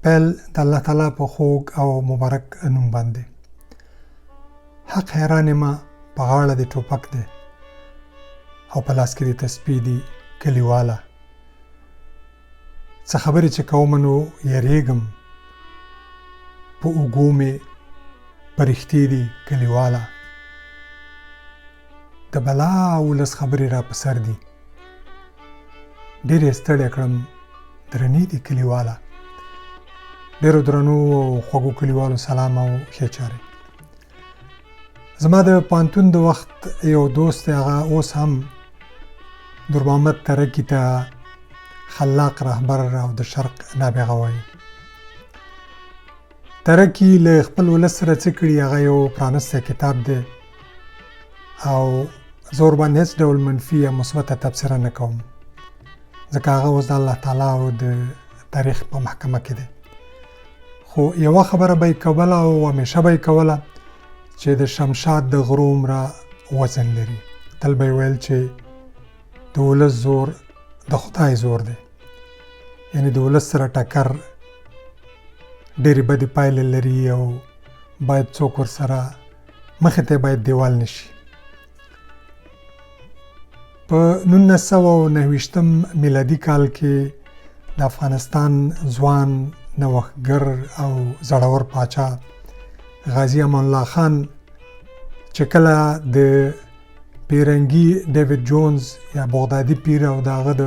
پیل د الله تعالی په خوږ او مبارک نوم باندې. حق حیران ما په غاړه د ټوپک دی او په لاس کې د تسبیح دی کلیواله. څه خبرې چې کوم نو یریږم په اوږو مې پرښتې دي کلیواله. د بلا ولس خبرې را په سر دي ډېر یې ستړی کړم درنې دي کلیواله. ډېرو درنو او خوږو کلیوالو سلام او ښې چارې. زما د پوهنتون د وخت یو دوست دی، هغه اوس هم نور محمد ترکي ته خلاق رهبر او د شرق نابغه وایي. ترکي له خپل ولس سره څه کړي هغه یو پرانستی کتاب دی او زه ورباندې هېڅ ډول منفي یا مثبته تبصره نه کوم، ځکه هغه اوس د الله تعالی او د تاریخ په محکمه کې دی. خو یوه خبره به یې کوله او همیشه به یې کوله چې د شمشاد د غرو عمره وزن لري. تل به یې ویل چې د ولس زور د خدای زور دی، یعنی د ولس سره ټکر ډېرې بدې پایلې لري او باید څوک ورسره مخې ته باید دیوال نشي. په 1929 میلادي کال کې د افغانستان ځوان نوښتګر او زړور پاچا غازي امان الله خان چې کله د پیرنګي ډیوډ جونز یا بغدادي پیر او د هغه د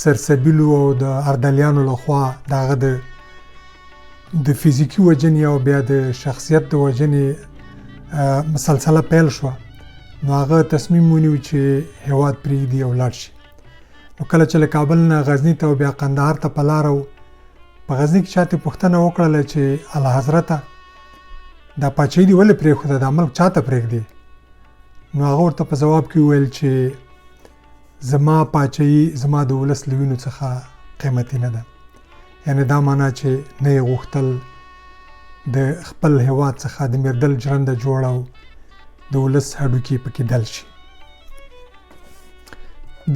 سرسبیلو او د اردلیانو لخوا د هغه د فزیکي وژنې او بیا د شخصیت د وژنې مسلسله پیل شوه، نو هغه تصمیم ونیو چې هېواد پرېږدي او لاړ شي. نو کله چې له کابل نه غزني ته او بیا قندهار ته په لاره و، په غزني کې چاته پوښتنه وکړله چې اعلیحضرته دا پاچاهي دې ولې پرېښوده، دا ملک چاته پرېږدې؟ نو هغه ورته په ځواب کې وویل چې زما پاچاهي زما د ولس له وینو څخه قیمتي نه ده. یعنې دا معنا چې نه یې غوښتل د خپل هېواد څخه د میردل جرنده جوړ او د ولس هډوکي پکې دل شي.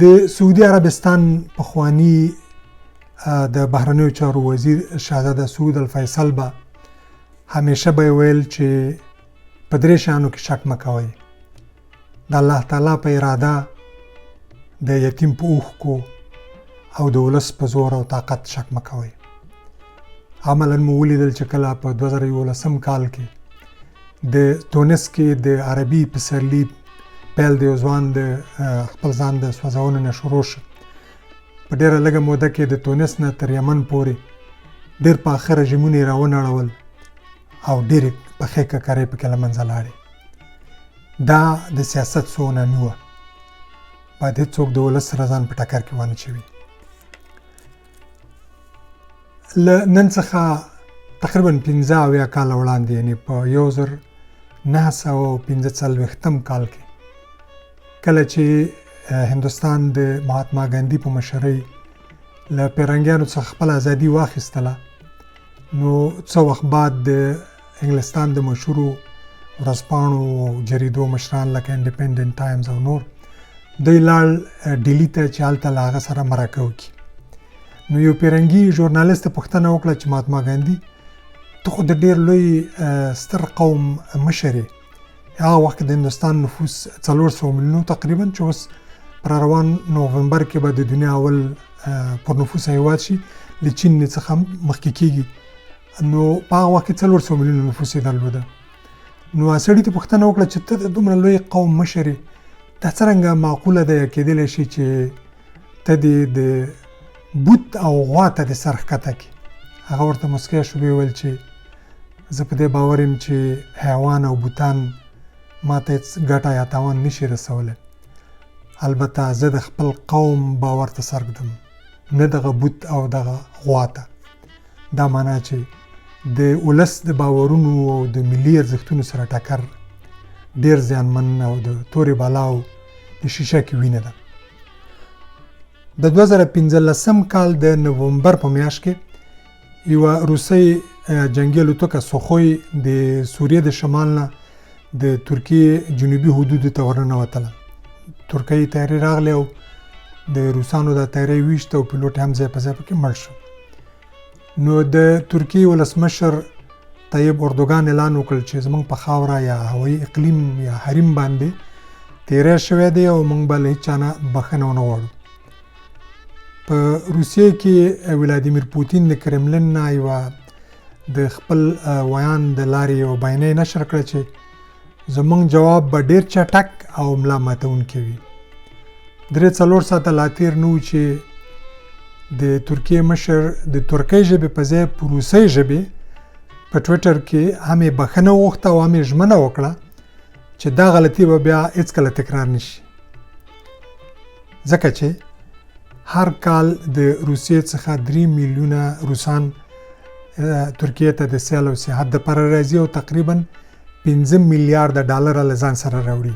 د سعودي عربستان پخواني د بهرنیو چارو وزیر شهزاده سعود الفیصل به همیشه به ویل چې په درې شیانو کې شک مه کوئ: د الله تعالی په اراده، د یتیم په اوښکو او د ولس په زور او طاقت شک مه کوئ. عملاً مو ولیدل چې کله په 2011 کال کې د تونس کې د عربي پسرلي پیل د یو ځوان د خپل ځان د سوځونې نه شروع شو. په ډېره لږه موده کې د تونس نه تر یمن پورې ډېر پاخه رژیمونه یې راونړول او ډېرې پخې ککرۍ پکې له منځه لاړې. دا د سیاست څو نامي وه، باید هېڅوک د ولس سره ځان په ټکر کې ونه چوي. له نن څخه تقریبا 15 کاله وړاندې، یعنې په 1945 کال کې کله چې هندوستان د مهاتما ګاندي په مشرۍ له پیرنګیانو څخه خپل ازادي واخیستله، نو څه وخت بعد د انګلستان د مشهورو ورځپاڼو او جریدو مشران لکه انډیپینډنټ ټایمز او نور دوی لاړ ډیلي ته چې هلته له هغه سره مرکه وکړي. نو یو پیرنګي ژورنالست پوښتنه وکړه چې مهاتما ګاندي، ته خو د ډېر لوی ستر قوم مشر یې، هغه وخت کې د هندوستان نفوس 400 میلیونو تقریبا، چې اوس پر روان نومبر کې به د دنیا اول پر نفوس هېواد شي، له چین څخه مخکې کېږي. نو په هغه وخت کې 400 میلیونه نفوس یې درلوده. نو سړي ته پوښتنه وکړه چې ته د دومره لوی قوم مشر یې، دا څرنګه معقوله ده یا کېدلی شي چې ته د بوت او غوا ته د سر ښکته کړې؟ هغه ورته مسکی شو، ویل چې زه په دې باور یم چې حیوان او بوتان ما ته هېڅ ګټه یا تاوان نشي رسولی، البته زه د خپل قوم باور ته سر ږدم، نه دغه بوت او دغه غوا ته. دا معنا چې د ولس د باورونو او د ملي ارزښتونو سره ټکر ډېر زیانمن او د تورې بالاو د شیشه کې وینه ده. د 2015 کال د نومبر په میاشت کې یوه روسۍ جنګي الوتکه سخوی د سوریې د شمال نه د ترکیې جنوبي حدودو ته ورننوتله. ترکیې طیارې راغلې او د روسانو د طیارې ویشت او پیلوټ هم ځای په ځای پکې مړ شو. نو د ترکیې ولسمشر طیب اردوغان اعلان وکړ چې زمونږ په خاوره یا هوایي اقلیم یا حریم باندې تیری شوی دی او موږ به له هیچا نه بخښنه ونه غواړو. په روسیې کې ولادیمیر پوتین د کرملن نه یوه د خپل ویان د لارې یو بیانیه نشر کړه چې زمونږ جواب به ډېر چټک او ملا ماتونکی وي. 3-4 ساعته لا تېر نه و چې د ترکیې مشر د ترکۍ ژبې په ځای په روسۍ ژبې په ټویټر کې هم یې بخښنه وغوښته او هم یې ژمنه وکړه چې دا غلطي به بیا هېڅکله تکرار نه شي، ځکه چې هر کال د روسیې څخه 3 میلیونه روسان ترکیې ته د سیال او سیاحت دپاره راځي او تقریبا 15 میلیارده ډالره له ځان سره راوړي.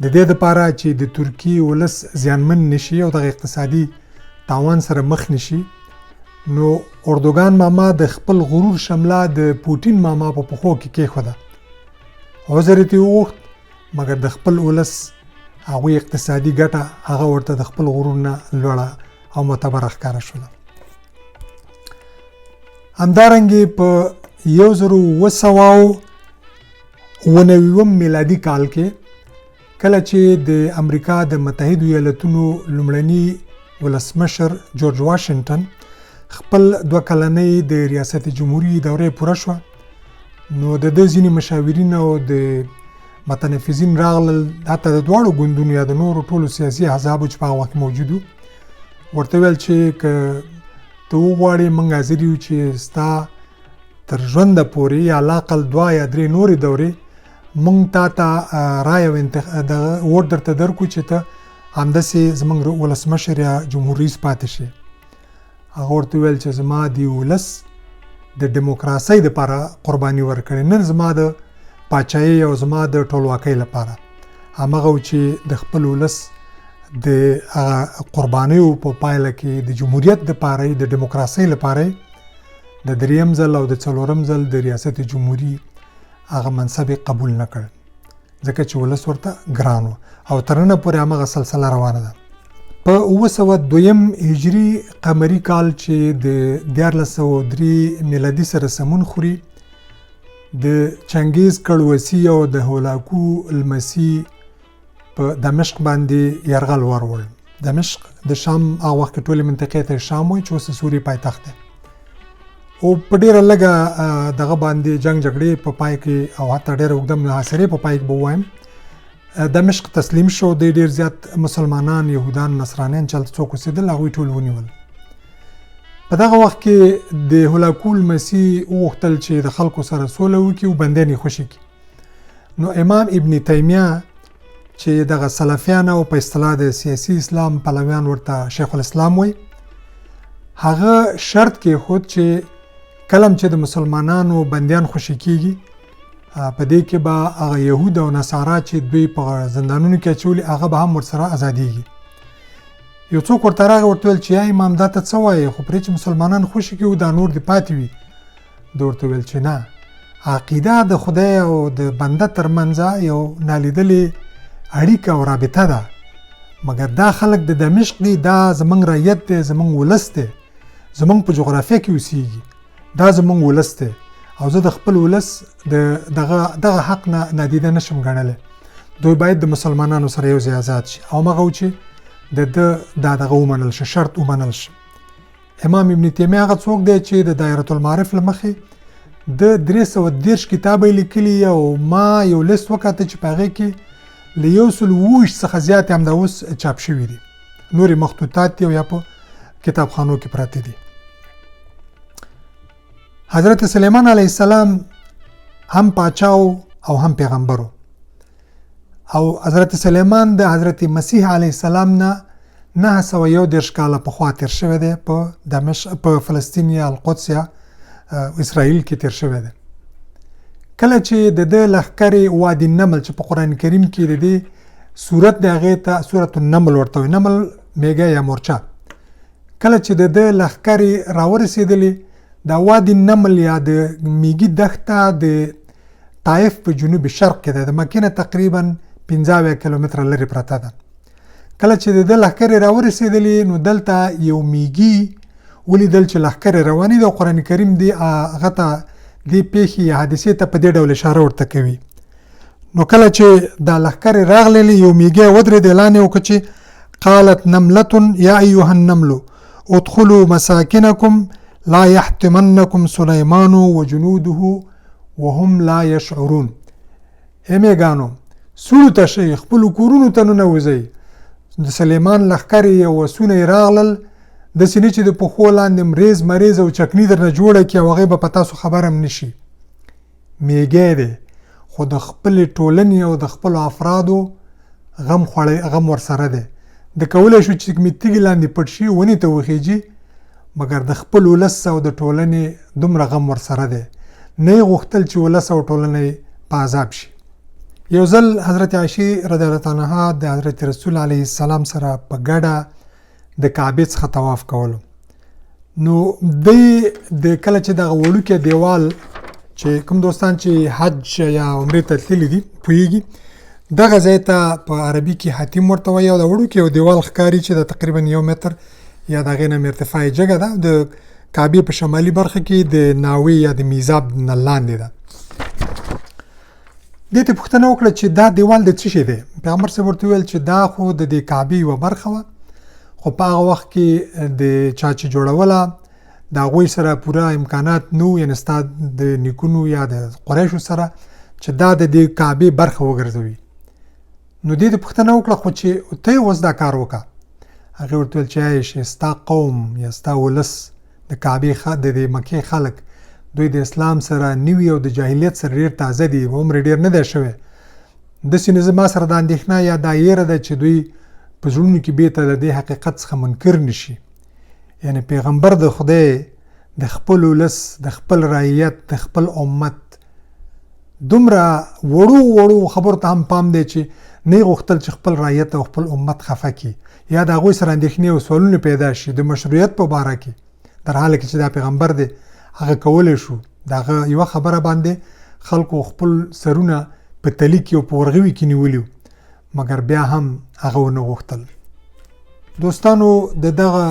د دې دپاره چې د ترکیې ولس زیانمن نشي او دغه اقتصادي تاوان سره مخ نشي، نو اردوغان ماما د خپل غرور شمله د پوتین ماما په پښو کې کېښوده. عذر یې ترې وغوښت، مګر د خپل ولس هغوی اقتصادي ګټه هغه ورته د خپل غرور نه لوړه او معتبره ښکاره شوله. همدارنګې په 1999 میلادي کال کې کله چې د امریکا د متحدو ایالتونو لومړني ولسمشر جورج واشنګټن خپل 2 کلنۍ د ریاست جمهوریت دورې پوره شوه، نو د ده ځینې مشاورین او د متنفذین راغلل، حتی د دواړو ګوندونو یا د نورو ټولو سیاسي احزابو چې په هغه وخت موجود وو، ورته ویل چې که ته وغواړې موږ حاضر یو چې ستا تر ژونده پورې یا علاقل 2 یا 3 نورې دورې موږ تا ته رایه او ووټ درته درکړو چې ته همداسې زموږ ولسمشر یا جمهور رئیس پاتې شي. هغه ورته ویل چې زما د ولس د ډیموکراسۍ دپاره قرباني ورکړې، نه زما د پاچاهۍ او زما د ټولواکۍ لپاره. همغه و چې د خپل ولس د هغه قربانیو په پایله کې د جمهوریت دپاره د ډیموکراسۍ لپاره د 3م ځل او د 4م ځل د ریاست جمهوري هغه منصب قبول نه کړ، ځکه چې ولس ورته ګران و او تر ننه پورې همغه سلسله روانه ده. په 1902 هجري قمري کال چې د 1403 میلادي سره سمون خوري، د چنګیز کړوسی او د هولاکو لمسی په دمشق باندې یرغل ورول. دمشق د شام هغه وخت ټولې منطقې ته شام وایي چې اوس د سوریې پایتخت دی، او په ډېره لږه دغه باندې جنګ جګړې په پای کې او حتی ډېره اوږده محاصرې په پای کې به ووایم دمشق تسلیم شو. د ډېر زیات مسلمانان، یهودان، نصرانیان چې هلته څوک اوسېدل هغوی ټول ونیول. په دغه وخت کې د هولاکو لمسي وغوښتل چې د خلکو سره سوله وکړي او بندیان یې خوشي کړي. نو امام ابن تیمیه چې دغه سلفیان او په اصطلاح د سیاسي اسلام پلویان ورته شیخ الاسلام وایي، هغه شرط کېښود چې کله چې د مسلمانانو بندیان خوشي کېږي، په دې کې به هغه یهود او نصارا چې دوی په زندانونو کې اچولي هغه به هم ورسره ازادېږي. یو څوک ورته راغی، ورته ویل چې یا امام دا ته څه وایې، خو پرې چې مسلمانان خوشي کړي دا نور دې پاتې وي. ده ورته ویل چې نه، عقیده د خدای او د بنده ترمنځ یو نالیدلې اړیکه او رابطه ده، مګر دا خلک د دمشق دي، دا زمونږ رعیت دی، زمونږ ولس دی، زمونږ په جغرافیه کې اوسیږي، دا زمونږ ولس دی او زه د خپل ولس دغه حق نه نادیده نشم ګڼلی. دوی باید د مسلمانانو سره یو ځای آزاد شي او همغه و چې د ده دا دغه ومنل شي، شرط ومنل شي. امام ابن تیمیه هغه څوک دی چې د دایرة المعارف له مخې د 330 کتابه لیکلي او ما یو لیست وکاته چې په هغې کې له 120 څخه زیات همدا اوس چاپ شوي دي، نورې مخطوطات دي او یا په کتابخانو کې پراته دي. حضرت سلیمان علیه السلام هم پاچاو او هم پیغمبرو، او حضرت سلیمان د حضرت مسیح علیه السلام نه 911 کاله پخوا تیر شوی دی، په دمشق، په فلسطین یا القدس یا اسرائیل کې تیر شوی دی. کله چې د ده لښکرې وادي النمل چې په قرآن کریم کې د دې صورت د هغې ته سورة النمل ورته وایي، نمل میږه یا مورچه، کله چې د ده لښکرې راورسېدلې، دا وادي النمل یا د میږي دښته د طایف په جنوب شرق کې ده، د مکې نه تقریبا 15 کیلومتره لرې پرته ده. کله چې د ده لښکرې راورسېدلې، نو دلته یو میږي ولیدل چې لښکرې روانې دي او قرآن کریم دې هغه ته دې پیښې یا حادثې ته په دې ډول اشاره ورته کوي. نو کله چې دا لښکرې راغللې یو میږی ودرېد، اعلان یې وکړ چې قالت نملة یا ایها النمل ادخلوا مساکنکم لا یحطمنکم سلیمان وجنوده وهم لا یشعرون. ای میږانو سولو ته شئ، خپلو کورونو ته ننوځئ. د سلیمان لښکرې او اسونه یې راغلل، داسې نه چې د پښو لاندې مریض مریض او چکني درنه جوړه کړي او هغې به په تاسو خبر هم نه شي. میږی دی خو د خپلې ټولنې او د خپلو افرادو غم ورسره دی. د کولی شو چې کومې تیږې لاندې پټ شي، ونې ته وخیجي، مګر د خپل ولس او د ټولنې دومره غم ورسره دی. نه یې غوښتل چې ولس او ټولنه په عذاب شي. یو ځل حضرت عایشې رضی الله عنها د حضرت رسول علیه السلام سره په ګډه د کعبې څخه طواف کولو. نو د کله چې دغه وړوکی دیوال چې کوم دوستان چې حج یا عمرې ته تللي دي پوهېږي، دغه ځای ته په عربي کې حتیم ورته وایي او د وړوکی یو دیوال ښکاري چې د تقریبا 1 متر یا د هغې نه ارتفاع جګه ده، د کعبې په شمالي برخه کې د ناوې یا د میزاب نه لاندې ده. دې ته پوښتنه وکړه چې دا دیوال د څه شی دی؟ پیغمبر صاحب ورته وویل چې دا خو د دې کعبې یوه برخه وه، خو په هغه وخت کې د چا چې جوړوله د هغوی سره پوره امکانات نه وو، یعنې ستا د نیکونو یا د قریشو سره چې دا د دې کعبې برخه وګرځوي. نو دې ته پوښتنه وکړه خو چې ته یې اوس دا کار وکړه. هغې ورته ویل چې عایشې ستا قوم یا ستا ولس د کعبې د مکې خلک دوی د اسلام سره نوي او د جاهلیت سره ډېر تازه دي، عمر ډېر نه دی شوی. داسې نه زما سره دا اندېښنه یا دا یېره ده چې دوی په زړونو کې بېرته د دې حقیقت څخه منکر نه شي. یعنې پیغمبر د خدای د خپل ولس، د خپل رعیت، د خپل امت دومره وړو خبرو ته هم پام دی چې نه یې غوښتل چې خپل رعیت او خپل امت خفه کړي یا د هغوی سره اندېښنې او سوالونه پیدا شي د مشروعیت په باره کې، در حاله کې چې دا پیغمبر دی هغه کولی شو د هغه یوه خبره باندې خلکو خپل سرونه په تلي کې او په ورغوي کې نیولي وو، مګر بیا هم هغه ونه غوښتل. دوستانو د دغه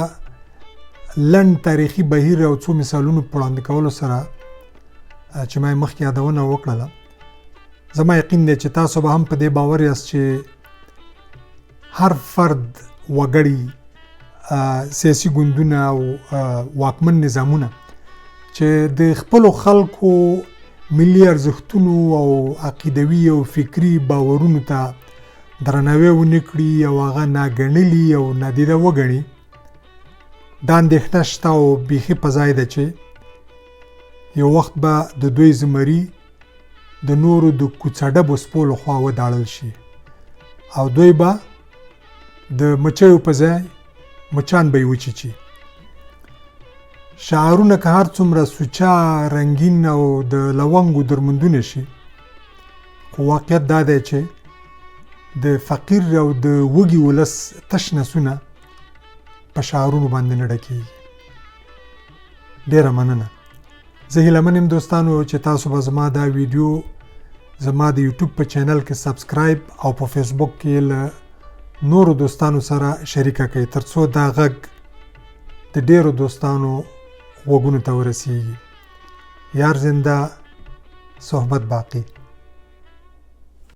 لنډ تاریخي بهیر او څو مثالونو په وړاندې کولو سره چې ما یې مخکې یادونه وکړله، زما یقین دی چې تاسو به هم په دې باور یاست چې هر فرد وګړي، سیاسي ګوندونه او واکمن نظامونه چې د خپلو خلکو ملي ارزښتونو او عقیدوي او فکري باورونو ته درناوی ونه کړي او هغه ناګڼلي او نادیده وګڼي، دا اندېښنه شته او بیخي په ځای ده چې یو وخت به د دوی زمري د نورو د کوڅه ډبو سپو لخوا وداړل شي او دوی به د مچیو په ځای مچان به یې وچیچي. شعارونه که هر څومره سوچا، رنګین او د لونګو درمندونه شي، خو واقعیت دا دی چې د فقیر او د وږي ولس تش نسونه په شعارونو باندې نه ډکېږي. ډېره مننه. زه هیله یم دوستانو چې تاسو به زما دا ویډیو زما د یوټیوب په چینل کې سبسکرایب او په فیسبوک کې له نورو دوستانو سره شریکه کړئ ترڅو دا غږ د ډېرو دوستانو غوږونو ته ورسیږي. یار زنده، صحبت باقی.